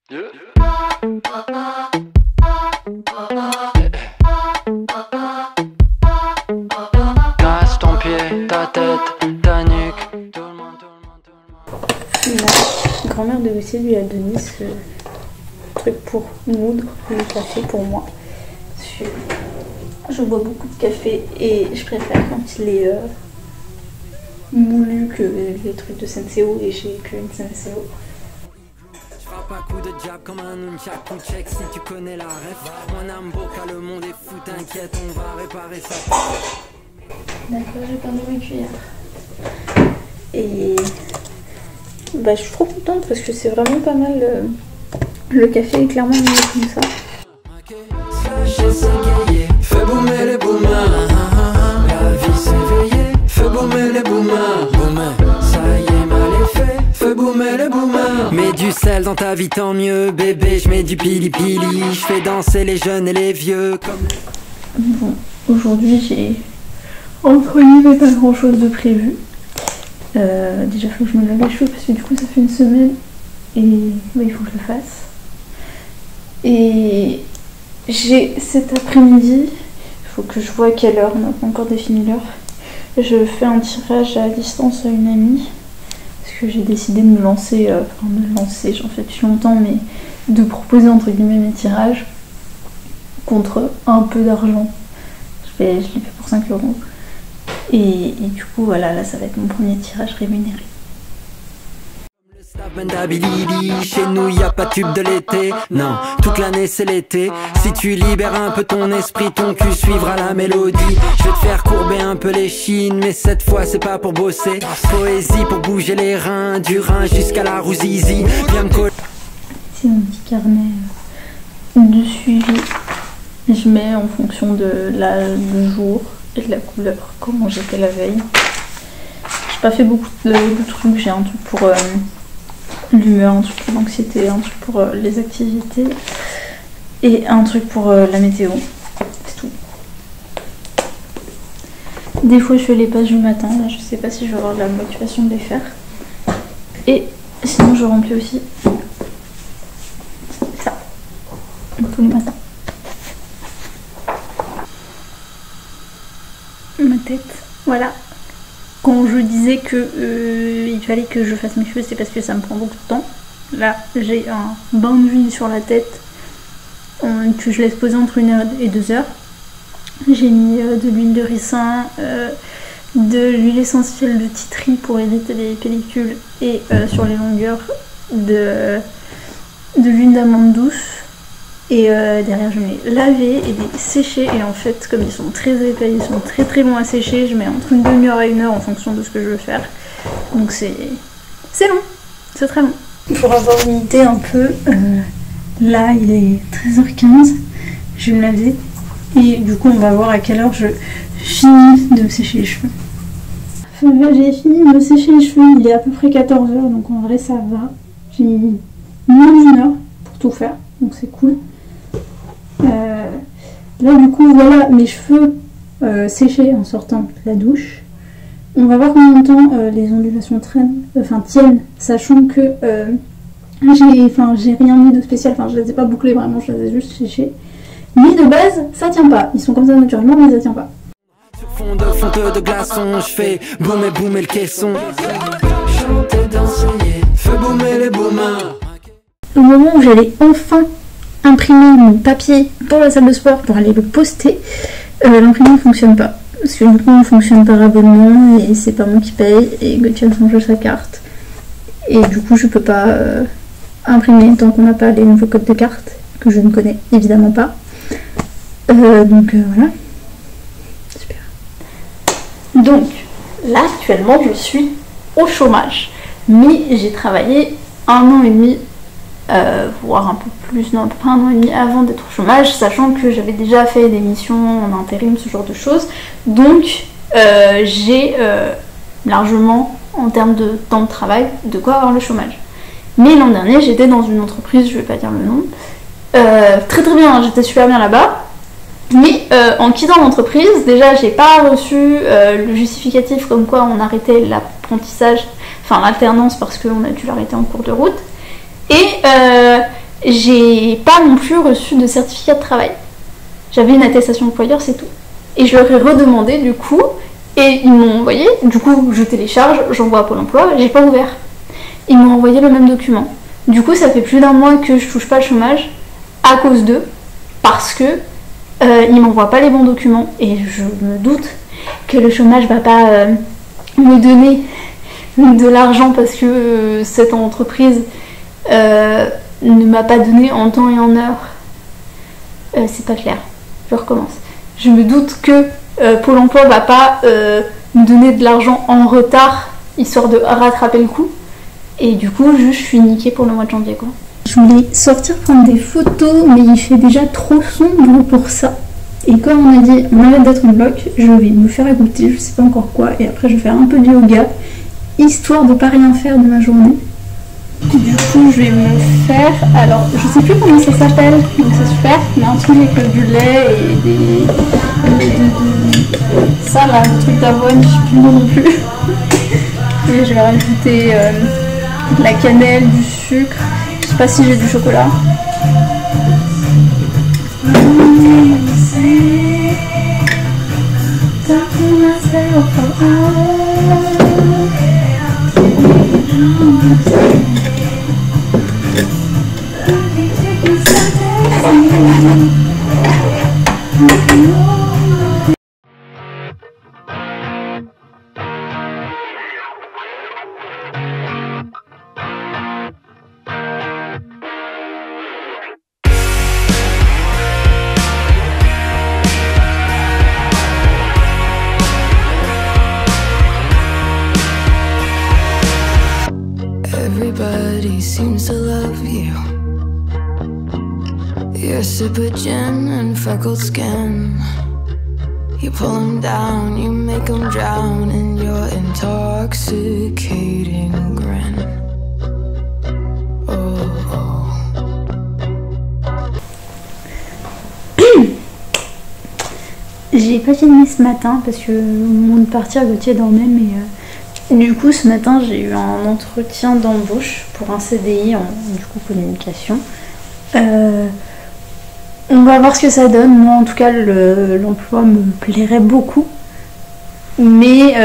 Casse ton pied, ta tête, ta nuque. La grand-mère de Lucie lui a donné ce truc pour moudre le café pour moi. Je bois beaucoup de café et je préfère quand il est moulu que les trucs de Senseo, et j'ai qu'une Senseo. Pas coup de jab comme un nunchak ou check si tu connais la ref. Mon âme boca, le monde est fou, t'inquiète, on va réparer ça. D'accord, j'ai perdu mes cuillères. Et bah, je suis trop contente parce que c'est vraiment pas mal. Le café est clairement mieux comme ça. Fais boomer les boomers. La vie s'éveiller. Fais boomer les boomers. Ça y est, mal est fait. Fais boomer les boomers. Mets du sel dans ta vie, tant mieux, bébé. Je mets du pili pili. Je fais danser les jeunes et les vieux. Bon, aujourd'hui j'ai entre guillemets pas grand chose de prévu. Déjà faut que je me lave les cheveux parce que du coup ça fait une semaine et bah, il faut que je le fasse. Et j'ai cet après-midi, il faut que je vois à quelle heure, on n'a pas encore défini l'heure. Je fais un tirage à distance à une amie parce que j'ai décidé de me lancer, j'en fais depuis longtemps, mais de proposer entre guillemets mes tirages contre un peu d'argent. Je l'ai fait pour 5 €. Et du coup voilà, là ça va être mon premier tirage rémunéré. Chez nous y a pas de tube de l'été, non, toute l'année c'est l'été. Si tu libères un peu ton esprit, ton cul suivra la mélodie. Je vais te faire courber un peu les chines, mais cette fois c'est pas pour bosser. Poésie pour bouger les reins, du rein jusqu'à la rouzizi. Viens me coller. C'est un petit carnet de suivi. Je mets en fonction de du jour et de la couleur, comment j'étais la veille. J'ai pas fait beaucoup de trucs, j'ai un truc pour l'humeur, un truc pour l'anxiété, un truc pour les activités et un truc pour la météo. C'est tout. Des fois je fais les pages du matin, là je sais pas si je vais avoir la motivation de les faire. Et sinon je remplis aussi ça tous les matins. Ma tête, voilà. Quand je disais que il fallait que je fasse mes cheveux, c'est parce que ça me prend beaucoup de temps. Là, j'ai un bain d'huile sur la tête que je laisse poser entre 1 heure et 2 heures. J'ai mis de l'huile de ricin, de l'huile essentielle de titri pour éviter les pellicules et sur les longueurs de l'huile d'amande douce. Et derrière je mets laver et des séchés, et en fait comme ils sont très épais, ils sont très longs à sécher, je mets entre une demi-heure et 1 heure en fonction de ce que je veux faire. Donc c'est long, c'est très long. Pour avoir une idée un peu, là il est 13h15, je vais me laver et du coup on va voir à quelle heure je finis de me sécher les cheveux. Enfin, là j'ai fini de me sécher les cheveux, il est à peu près 14h, donc en vrai ça va. J'ai mis moins d'1 heure pour tout faire, donc c'est cool. Là du coup voilà mes cheveux séchés en sortant de la douche. On va voir combien de temps les ondulations tiennent, sachant que j'ai rien mis de spécial, enfin je les ai pas bouclés vraiment, je les ai juste séchés. Mais de base ça tient pas, ils sont comme ça naturellement mais ça tient pas. Sur fond de glaçons, je fais boomer le caisson. Chanter, danser, fais boomer les boomers. Au moment où j'allais enfin imprimer mon papier pour la salle de sport pour aller le poster, l'imprimant ne fonctionne pas. Parce que du coup on fonctionne par abonnement et c'est pas moi qui paye, et Gauthier a changé sa carte. Et du coup je peux pas imprimer tant qu'on n'a pas les nouveaux codes de carte, que je ne connais évidemment pas. Donc voilà. Super. Donc là actuellement je suis au chômage. Mais j'ai travaillé 1 an et demi, voire un peu plus, non, à peu près 1 an et demi avant d'être au chômage, sachant que j'avais déjà fait des missions en intérim, ce genre de choses. Donc j'ai largement, en termes de temps de travail, de quoi avoir le chômage. Mais l'an dernier, j'étais dans une entreprise, je vais pas dire le nom, très bien, j'étais super bien là-bas. Mais en quittant l'entreprise, déjà j'ai pas reçu le justificatif comme quoi on arrêtait l'apprentissage, enfin l'alternance, parce qu'on a dû l'arrêter en cours de route. Et j'ai pas non plus reçu de certificat de travail. J'avais une attestation employeur, c'est tout. Et je leur ai redemandé du coup, et ils m'ont envoyé, du coup je télécharge, j'envoie à Pôle emploi, j'ai pas ouvert. Ils m'ont envoyé le même document. Du coup ça fait plus d'un mois que je touche pas le chômage à cause d'eux, parce que ils m'envoient pas les bons documents, et je me doute que le chômage va pas me donner de l'argent parce que cette entreprise ne m'a pas donné en temps et en heure. C'est pas clair, je recommence. Je me doute que Pôle emploi va pas me donner de l'argent en retard, histoire de rattraper le coup. Et du coup, je suis niquée pour le mois de janvier, quoi. Je voulais sortir prendre des photos, mais il fait déjà trop sombre pour ça. Et comme on a dit, on arrête d'être en bloc, je vais me faire écouter, je sais pas encore quoi, et après je vais faire un peu de yoga, histoire de pas rien faire de ma journée. Du coup, je vais me faire, alors je sais plus comment ça s'appelle, donc c'est super, mais un truc avec du lait et des ça là, le truc d'avoine, je sais plus le nom non plus. Et je vais rajouter de la cannelle, du sucre, je sais pas si j'ai du chocolat. Everybody seems to love you. Your super gin and freckled skin. You pull them down, you make them drown in your intoxicating grin. Oh, oh. J'ai pas filmé ce matin parce que au moment de partir, Gauthier dormait, mais du coup ce matin j'ai eu un entretien d'embauche pour un CDI en du coup communication. On va voir ce que ça donne. Moi en tout cas l'emploi me plairait beaucoup, mais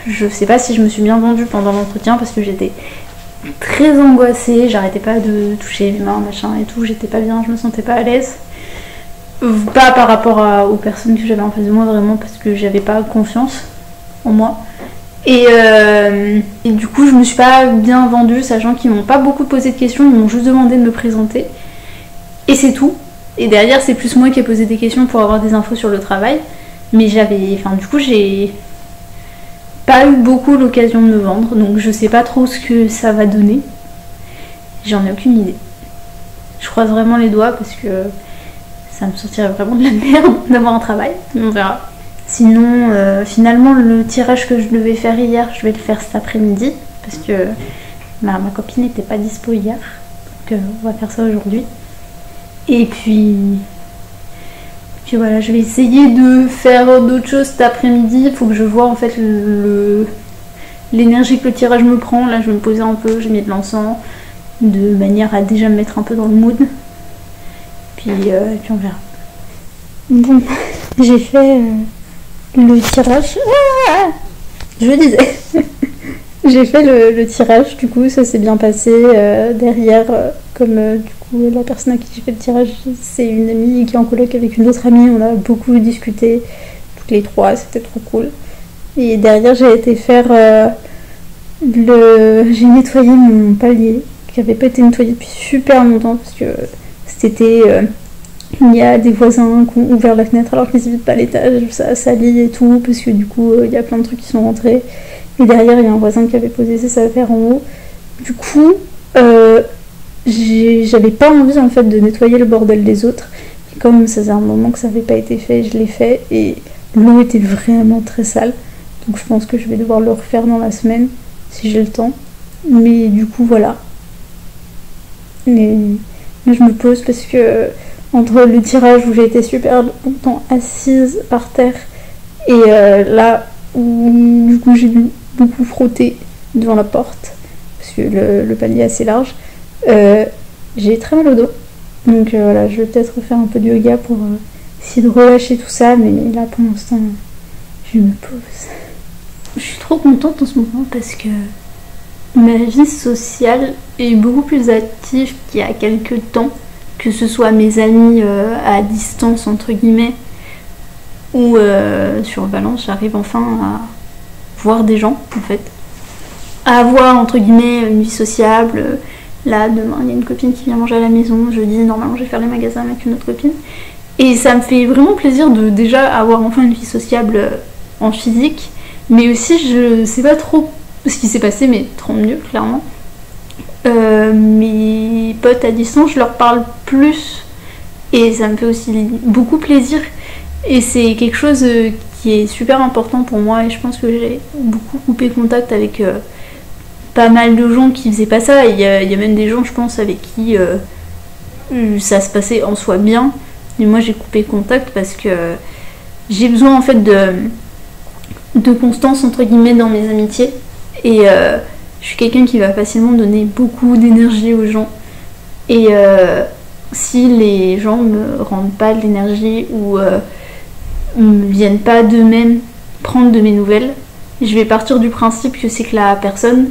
je sais pas si je me suis bien vendue pendant l'entretien parce que j'étais très angoissée, j'arrêtais pas de toucher les mains machin et tout, j'étais pas bien, je me sentais pas à l'aise. Pas par rapport aux personnes que j'avais en face de moi, vraiment parce que j'avais pas confiance en moi. Et du coup je me suis pas bien vendue, sachant qu'ils m'ont pas beaucoup posé de questions, ils m'ont juste demandé de me présenter. Et c'est tout. Et derrière c'est plus moi qui ai posé des questions pour avoir des infos sur le travail. Mais du coup j'ai pas eu beaucoup l'occasion de me vendre, donc je sais pas trop ce que ça va donner. J'en ai aucune idée. Je croise vraiment les doigts parce que ça me sortirait vraiment de la merde d'avoir un travail, mais on verra. Sinon, finalement, le tirage que je devais faire hier, je vais le faire cet après-midi, parce que ma copine n'était pas dispo hier, donc on va faire ça aujourd'hui. Et puis voilà, je vais essayer de faire d'autres choses cet après-midi. Il faut que je vois en fait l'énergie que le tirage me prend. Là, je vais me poser un peu, j'ai mis de l'encens, de manière à déjà me mettre un peu dans le mood. Puis on verra. Bon, j'ai fait le tirage. Ah, je disais. J'ai fait le tirage, du coup ça s'est bien passé. Derrière, comme du coup la personne à qui j'ai fait le tirage, c'est une amie qui est en coloc avec une autre amie, on a beaucoup discuté, toutes les trois, c'était trop cool. Et derrière j'ai été faire j'ai nettoyé mon palier qui avait pas été nettoyé depuis super longtemps parce que c'était il y a des voisins qui ont ouvert la fenêtre alors qu'ils n'évitent pas l'étage, ça a sali et tout, parce que du coup il y a plein de trucs qui sont rentrés. Et derrière il y a un voisin qui avait posé ses affaires en haut. Du coup j'avais pas envie en fait de nettoyer le bordel des autres. Et comme ça faisait un moment que ça n'avait pas été fait, je l'ai fait et l'eau était vraiment très sale. Donc je pense que je vais devoir le refaire dans la semaine si j'ai le temps. Mais du coup voilà. Mais je me pose parce que entre le tirage où j'ai été super longtemps assise par terre et là où du coup j'ai dû beaucoup frotter devant la porte parce que le palier est assez large, j'ai très mal au dos. Donc voilà, je vais peut-être faire un peu de yoga pour essayer de relâcher tout ça, mais là pour l'instant, je me pose. Je suis trop contente en ce moment parce que ma vie sociale est beaucoup plus active qu'il y a quelques temps, que ce soit mes amis à distance entre guillemets ou sur Valence, j'arrive enfin à voir des gens en fait, à avoir entre guillemets une vie sociable. Là demain il y a une copine qui vient manger à la maison, jeudi normalement je vais faire les magasins avec une autre copine et ça me fait vraiment plaisir de déjà avoir enfin une vie sociable en physique, mais aussi je sais pas trop ce qui s'est passé, mais tant mieux clairement. Mes potes à distance je leur parle plus et ça me fait aussi beaucoup plaisir et c'est quelque chose qui est super important pour moi et je pense que j'ai beaucoup coupé contact avec pas mal de gens qui faisaient pas ça. Il y a même des gens je pense avec qui ça se passait en soi bien, mais moi j'ai coupé contact parce que j'ai besoin en fait de constance entre guillemets dans mes amitiés et je suis quelqu'un qui va facilement donner beaucoup d'énergie aux gens et si les gens me rendent pas de l'énergie ou ne viennent pas d'eux-mêmes prendre de mes nouvelles, je vais partir du principe que c'est que la personne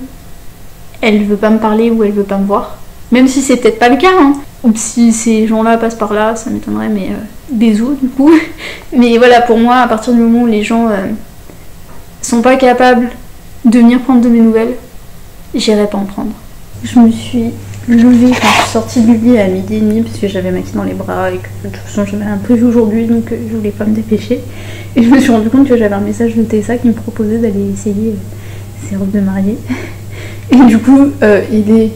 elle veut pas me parler ou elle veut pas me voir, même si c'est peut-être pas le cas hein. Si ces gens-là passent par là ça m'étonnerait, mais bisous du coup. Mais voilà, pour moi à partir du moment où les gens sont pas capables de venir prendre de mes nouvelles, j'irai pas en prendre. Je me suis levée quand je suis sortie du lit à 12h30 parce que j'avais Maxi dans les bras et que de toute façon j'avais un prévu aujourd'hui donc je voulais pas me dépêcher. Et je me suis rendu compte que j'avais un message de Tessa qui me proposait d'aller essayer ses robes de mariée. Et du coup il est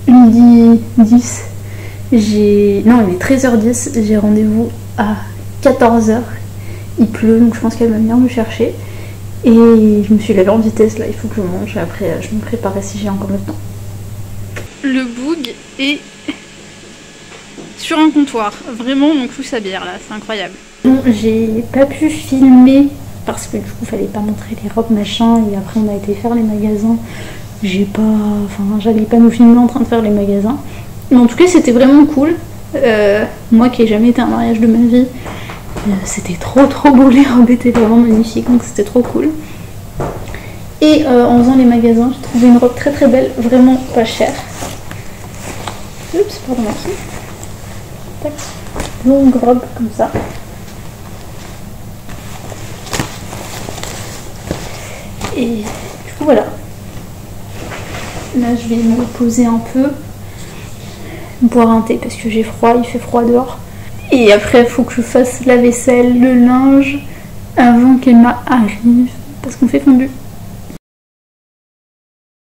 12h10. Non, il est 13h10, j'ai rendez-vous à 14h. Il pleut donc je pense qu'elle va venir me chercher. Et je me suis levée en vitesse là, il faut que je mange et après je me préparerai si j'ai encore le temps. Le boug est sur un comptoir, vraiment on fout sa bière là, c'est incroyable. Bon, j'ai pas pu filmer parce que du coup fallait pas montrer les robes machin et après on a été faire les magasins. J'allais pas nous filmer en train de faire les magasins. Mais en tout cas c'était vraiment cool. Moi qui ai jamais été à un mariage de ma vie, c'était trop beau, les robes étaient vraiment magnifiques donc c'était trop cool. Et en faisant les magasins j'ai trouvé une robe très belle, vraiment pas chère. Oups, pardon Maxi. Tac. Longue robe comme ça. Et du coup voilà. Là je vais me poser un peu, boire un thé parce que j'ai froid, il fait froid dehors. Et après il faut que je fasse la vaisselle, le linge avant qu'Emma arrive parce qu'on fait fondu.